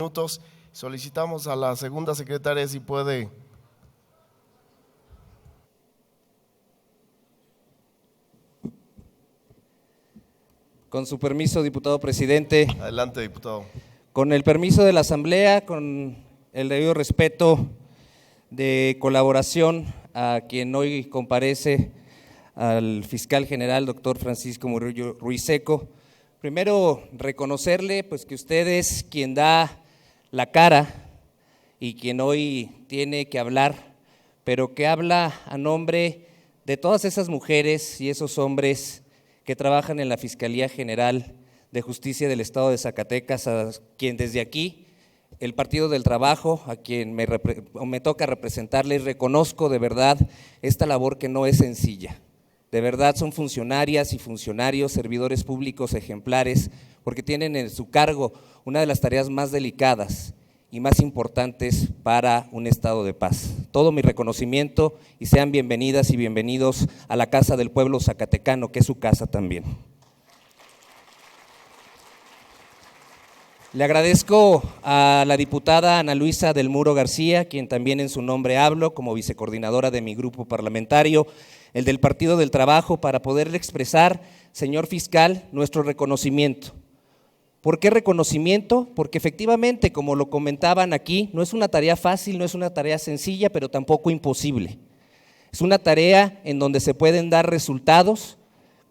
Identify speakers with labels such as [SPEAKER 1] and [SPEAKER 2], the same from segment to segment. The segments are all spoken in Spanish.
[SPEAKER 1] minutos. Solicitamos a la segunda secretaria si puede.
[SPEAKER 2] Con su permiso, diputado presidente.
[SPEAKER 1] Adelante, diputado.
[SPEAKER 2] Con el permiso de la Asamblea, con el debido respeto de colaboración a quien hoy comparece, al fiscal general, doctor Francisco Murillo Ruiz Seco. Primero, reconocerle pues que usted es quien da la cara y quien hoy tiene que hablar, pero que habla a nombre de todas esas mujeres y esos hombres que trabajan en la Fiscalía General de Justicia del Estado de Zacatecas, a quien desde aquí, el Partido del Trabajo, a quien me toca representarles, reconozco de verdad esta labor que no es sencilla. De verdad son funcionarias y funcionarios, servidores públicos ejemplares, porque tienen en su cargo una de las tareas más delicadas y más importantes para un estado de paz. Todo mi reconocimiento y sean bienvenidas y bienvenidos a la Casa del Pueblo Zacatecano, que es su casa también. Le agradezco a la diputada Ana Luisa del Muro García, quien también en su nombre hablo como vicecoordinadora de mi grupo parlamentario, el del Partido del Trabajo, para poderle expresar, señor fiscal, nuestro reconocimiento. ¿Por qué reconocimiento? Porque efectivamente, como lo comentaban aquí, no es una tarea fácil, no es una tarea sencilla, pero tampoco imposible. Es una tarea en donde se pueden dar resultados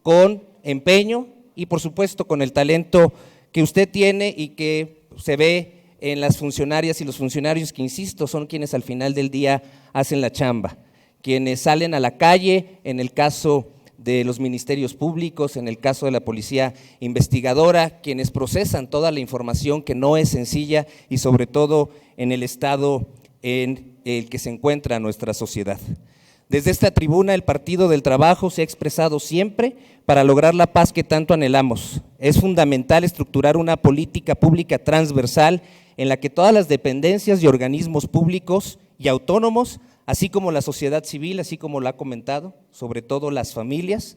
[SPEAKER 2] con empeño y por supuesto con el talento que usted tiene y que se ve en las funcionarias y los funcionarios que, insisto, son quienes al final del día hacen la chamba, quienes salen a la calle en el caso de los ministerios públicos, en el caso de la policía investigadora, quienes procesan toda la información que no es sencilla y sobre todo en el estado en el que se encuentra nuestra sociedad. Desde esta tribuna el Partido del Trabajo se ha expresado siempre para lograr la paz que tanto anhelamos. Es fundamental estructurar una política pública transversal en la que todas las dependencias y organismos públicos y autónomos, así como la sociedad civil, así como lo ha comentado, sobre todo las familias,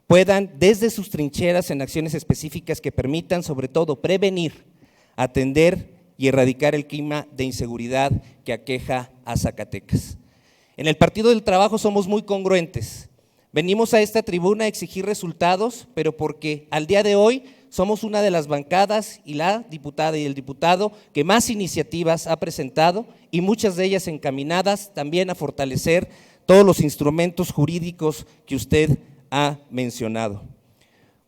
[SPEAKER 2] puedan desde sus trincheras en acciones específicas que permitan sobre todo prevenir, atender y erradicar el clima de inseguridad que aqueja a Zacatecas. En el Partido del Trabajo somos muy congruentes. Venimos a esta tribuna a exigir resultados, pero porque al día de hoy somos una de las bancadas y la diputada y el diputado que más iniciativas ha presentado y muchas de ellas encaminadas también a fortalecer todos los instrumentos jurídicos que usted ha mencionado.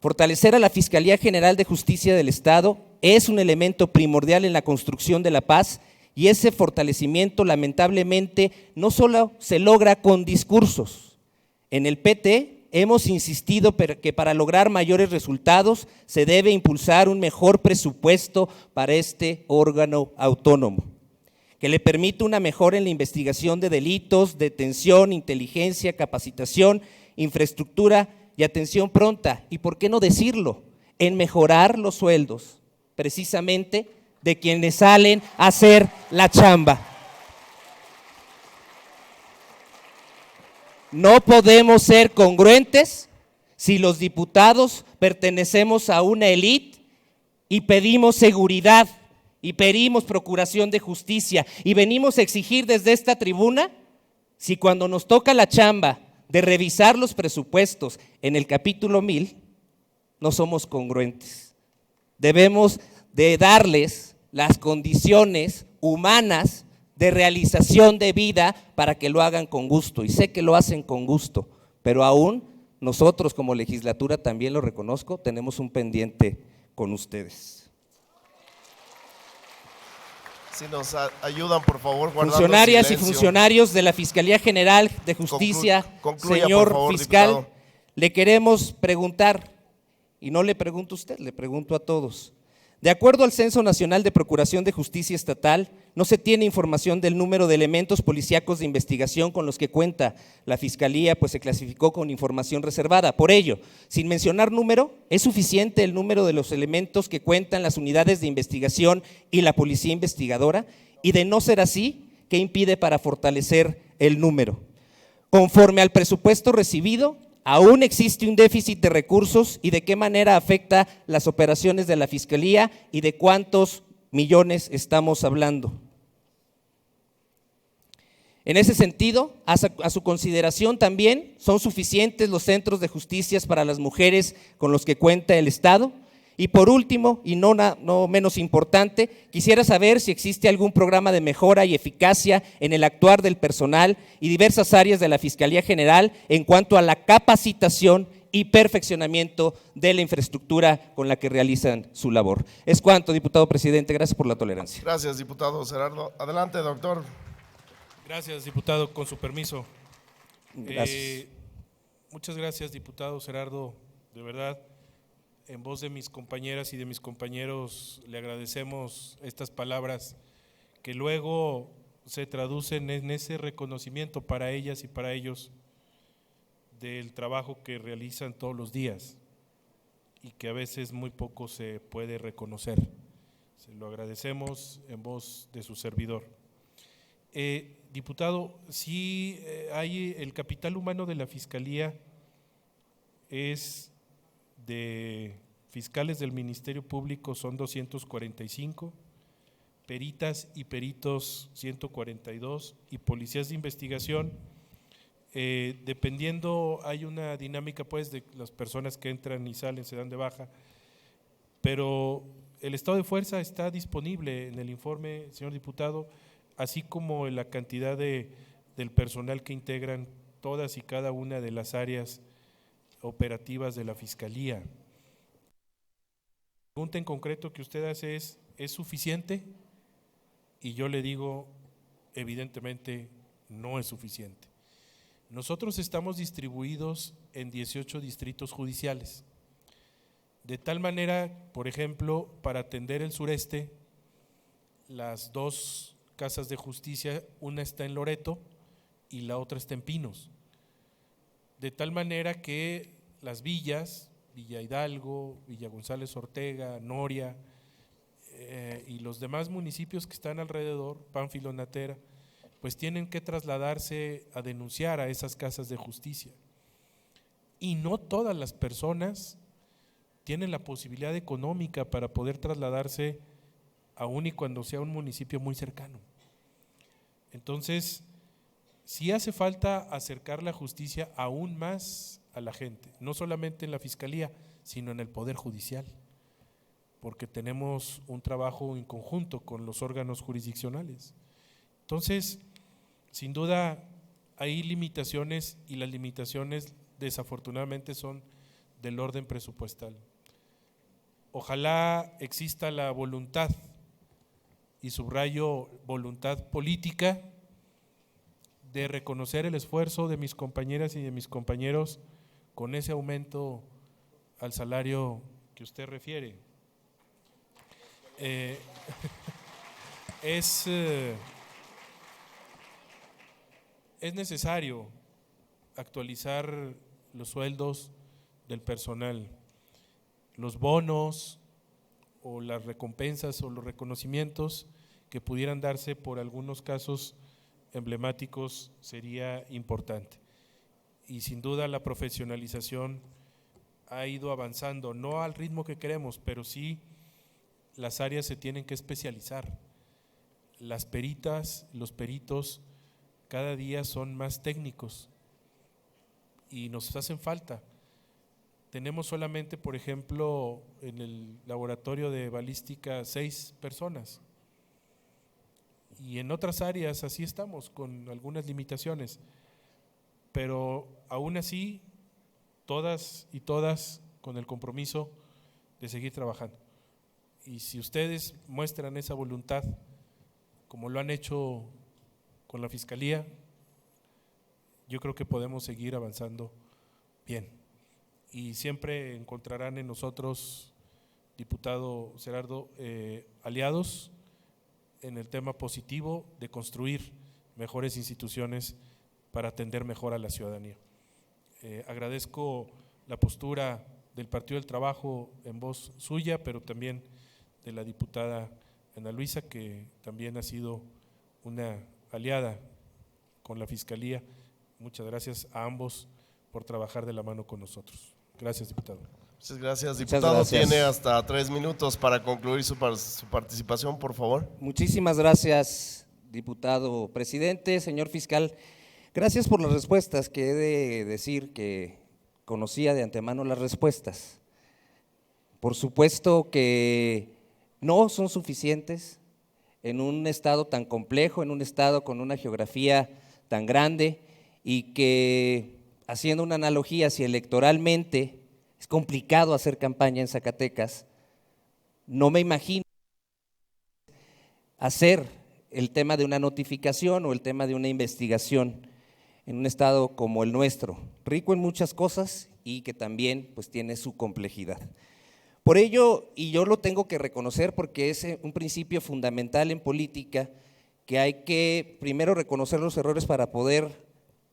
[SPEAKER 2] Fortalecer a la Fiscalía General de Justicia del Estado es un elemento primordial en la construcción de la paz y ese fortalecimiento lamentablemente no solo se logra con discursos. En el PT hemos insistido que para lograr mayores resultados se debe impulsar un mejor presupuesto para este órgano autónomo, que le permita una mejora en la investigación de delitos, detención, inteligencia, capacitación, infraestructura y atención pronta. Y por qué no decirlo, en mejorar los sueldos, precisamente de quienes salen a hacer la chamba. No podemos ser congruentes si los diputados pertenecemos a una élite y pedimos seguridad y pedimos procuración de justicia y venimos a exigir desde esta tribuna, si cuando nos toca la chamba de revisar los presupuestos en el capítulo 1000 no somos congruentes. Debemos de darles las condiciones humanas de realización de vida para que lo hagan con gusto, y sé que lo hacen con gusto, pero aún nosotros como legislatura, también lo reconozco, tenemos un pendiente con ustedes.
[SPEAKER 1] Si nos ayudan, por favor, guardando
[SPEAKER 2] funcionarias
[SPEAKER 1] silencio.
[SPEAKER 2] Y funcionarios de la Fiscalía General de Justicia,
[SPEAKER 1] concluya,
[SPEAKER 2] señor
[SPEAKER 1] por favor,
[SPEAKER 2] fiscal,
[SPEAKER 1] diputado.
[SPEAKER 2] Le queremos preguntar, y no le pregunto a usted, le pregunto a todos. De acuerdo al Censo Nacional de Procuración de Justicia Estatal, no se tiene información del número de elementos policíacos de investigación con los que cuenta la Fiscalía, pues se clasificó con información reservada. Por ello, sin mencionar número, ¿es suficiente el número de los elementos que cuentan las unidades de investigación y la policía investigadora? Y de no ser así, ¿qué impide para fortalecer el número? Conforme al presupuesto recibido, ¿aún existe un déficit de recursos y de qué manera afecta las operaciones de la Fiscalía y de cuántos millones estamos hablando? En ese sentido, a su consideración también, ¿son suficientes los centros de justicia para las mujeres con los que cuenta el Estado? Y por último, y no menos importante, quisiera saber si existe algún programa de mejora y eficacia en el actuar del personal y diversas áreas de la Fiscalía General en cuanto a la capacitación y perfeccionamiento de la infraestructura con la que realizan su labor. Es cuanto, diputado presidente. Gracias por la tolerancia.
[SPEAKER 1] Gracias, diputado Gerardo. Adelante, doctor.
[SPEAKER 3] Gracias, diputado, con su permiso.
[SPEAKER 2] Gracias.
[SPEAKER 3] Muchas gracias, diputado Gerardo. De verdad, en voz de mis compañeras y de mis compañeros, le agradecemos estas palabras que luego se traducen en ese reconocimiento para ellas y para ellos del trabajo que realizan todos los días y que a veces muy poco se puede reconocer. Se lo agradecemos en voz de su servidor. Diputado, sí hay el capital humano de la Fiscalía es de fiscales del Ministerio Público son 245, peritas y peritos 142 y policías de investigación. Dependiendo, hay una dinámica pues de las personas que entran y salen, se dan de baja, pero el estado de fuerza está disponible en el informe, señor diputado, así como la cantidad del personal que integran todas y cada una de las áreas operativas de la Fiscalía. La pregunta en concreto que usted hace ¿es suficiente? Y yo le digo, evidentemente no es suficiente. Nosotros estamos distribuidos en 18 distritos judiciales, de tal manera, por ejemplo, para atender el sureste, las dos casas de justicia, una está en Loreto y la otra está en Pinos, de tal manera que las villas, Villa Hidalgo, Villa González Ortega, Noria y los demás municipios que están alrededor, Pánfilo, Natera, pues tienen que trasladarse a denunciar a esas casas de justicia. Y no todas las personas tienen la posibilidad económica para poder trasladarse aún y cuando sea un municipio muy cercano. Entonces, sí hace falta acercar la justicia aún más a la gente, no solamente en la Fiscalía, sino en el Poder Judicial, porque tenemos un trabajo en conjunto con los órganos jurisdiccionales. Entonces, sin duda hay limitaciones y las limitaciones desafortunadamente son del orden presupuestal. Ojalá exista la voluntad, y subrayo voluntad política, de reconocer el esfuerzo de mis compañeras y de mis compañeros con ese aumento al salario que usted refiere. Es necesario actualizar los sueldos del personal, los bonos o las recompensas o los reconocimientos que pudieran darse por algunos casos emblemáticos sería importante. Y sin duda la profesionalización ha ido avanzando, no al ritmo que queremos, pero sí las áreas se tienen que especializar. Las peritas, los peritos cada día son más técnicos y nos hacen falta. Tenemos solamente, por ejemplo, en el laboratorio de balística 6 personas y en otras áreas así estamos con algunas limitaciones, pero aún así todas y todas con el compromiso de seguir trabajando. Y si ustedes muestran esa voluntad, como lo han hecho con la Fiscalía, yo creo que podemos seguir avanzando bien. Y siempre encontrarán en nosotros, diputado Gerardo, aliados en el tema positivo de construir mejores instituciones para atender mejor a la ciudadanía. Agradezco la postura del Partido del Trabajo en voz suya, pero también de la diputada Ana Luisa, que también ha sido una aliada con la Fiscalía. Muchas gracias a ambos por trabajar de la mano con nosotros. Gracias, diputado.
[SPEAKER 1] Muchas gracias,
[SPEAKER 2] Muchas
[SPEAKER 1] diputado.
[SPEAKER 2] gracias.
[SPEAKER 1] Tiene hasta 3 minutos para concluir su participación, por favor.
[SPEAKER 2] Muchísimas gracias, diputado presidente. Señor fiscal, gracias por las respuestas, que he de decir que conocía de antemano las respuestas. Por supuesto que no son suficientes en un estado tan complejo, en un estado con una geografía tan grande, y que, haciendo una analogía, si electoralmente es complicado hacer campaña en Zacatecas, no me imagino hacer el tema de una notificación o el tema de una investigación en un estado como el nuestro, rico en muchas cosas y que también pues tiene su complejidad. Por ello, y yo lo tengo que reconocer porque es un principio fundamental en política, que hay que primero reconocer los errores para poder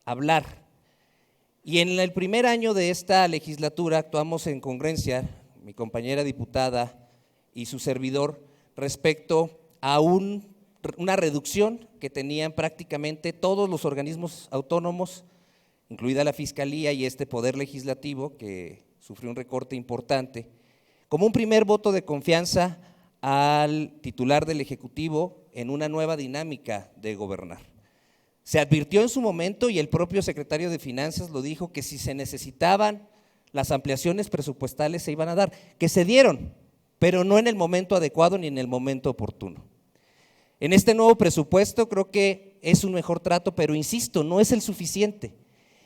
[SPEAKER 2] hablar. Y en el primer año de esta legislatura actuamos en congruencia, mi compañera diputada y su servidor, respecto a una reducción que tenían prácticamente todos los organismos autónomos, incluida la Fiscalía y este Poder Legislativo, que sufrió un recorte importante, como un primer voto de confianza al titular del Ejecutivo en una nueva dinámica de gobernar. Se advirtió en su momento, y el propio secretario de Finanzas lo dijo, que si se necesitaban las ampliaciones presupuestales se iban a dar, que se dieron, pero no en el momento adecuado ni en el momento oportuno. En este nuevo presupuesto creo que es un mejor trato, pero insisto, no es el suficiente.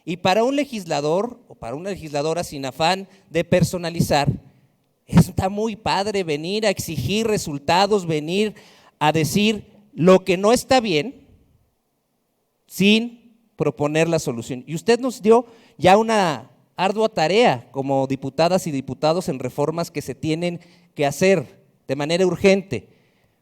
[SPEAKER 2] Y para un legislador o para una legisladora, sin afán de personalizar, está muy padre venir a exigir resultados, venir a decir lo que no está bien sin proponer la solución. Y usted nos dio ya una ardua tarea como diputadas y diputados en reformas que se tienen que hacer de manera urgente,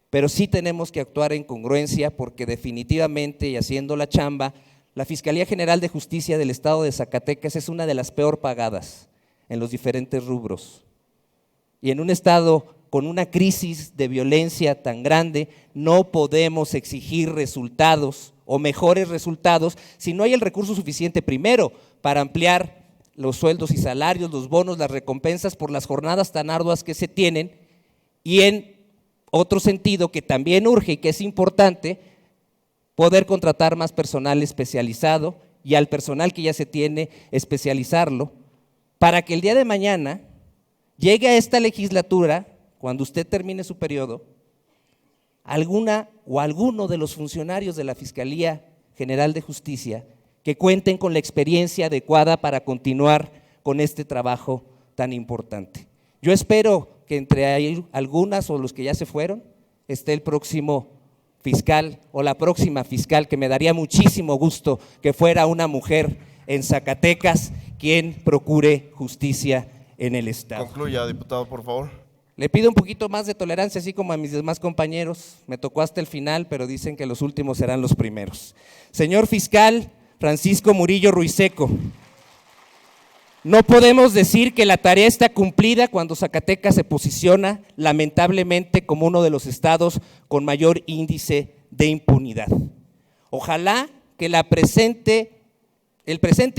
[SPEAKER 2] pero sí tenemos que actuar en congruencia, porque definitivamente, y haciendo la chamba, la Fiscalía General de Justicia del Estado de Zacatecas es una de las peor pagadas en los diferentes rubros. Y en un estado con una crisis de violencia tan grande, no podemos exigir resultados o mejores resultados si no hay el recurso suficiente, primero, para ampliar los sueldos y salarios, los bonos, las recompensas por las jornadas tan arduas que se tienen, y en otro sentido que también urge y que es importante, poder contratar más personal especializado, y al personal que ya se tiene especializarlo, para que el día de mañana llegue a esta legislatura, cuando usted termine su periodo, alguna o alguno de los funcionarios de la Fiscalía General de Justicia que cuenten con la experiencia adecuada para continuar con este trabajo tan importante. Yo espero que entre algunas o los que ya se fueron esté el próximo fiscal o la próxima fiscal, que me daría muchísimo gusto que fuera una mujer en Zacatecas quien procure justicia en el estado.
[SPEAKER 1] Concluya, diputado, por favor.
[SPEAKER 2] Le pido un poquito más de tolerancia, así como a mis demás compañeros. Me tocó hasta el final, pero dicen que los últimos serán los primeros. Señor fiscal Francisco Murillo Ruiseco, no podemos decir que la tarea está cumplida cuando Zacatecas se posiciona lamentablemente como uno de los estados con mayor índice de impunidad. Ojalá que el presente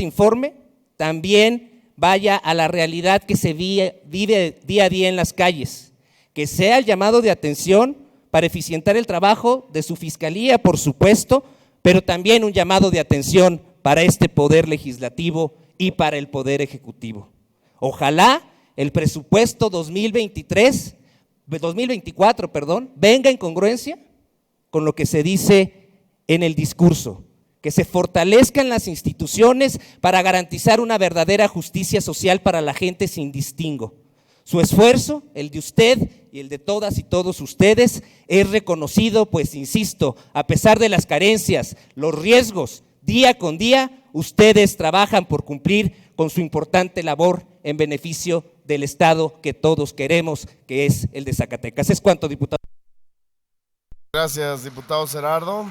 [SPEAKER 2] informe también vaya a la realidad que se vive día a día en las calles, que sea el llamado de atención para eficientar el trabajo de su fiscalía, por supuesto, pero también un llamado de atención para este poder legislativo y para el poder ejecutivo. Ojalá el presupuesto 2024, venga en congruencia con lo que se dice en el discurso, que se fortalezcan las instituciones para garantizar una verdadera justicia social para la gente sin distingo. Su esfuerzo, el de usted y el de todas y todos ustedes, es reconocido, pues insisto, a pesar de las carencias, los riesgos, día con día, ustedes trabajan por cumplir con su importante labor en beneficio del Estado que todos queremos, que es el de Zacatecas. Es cuanto, diputado.
[SPEAKER 1] Gracias, diputado Gerardo.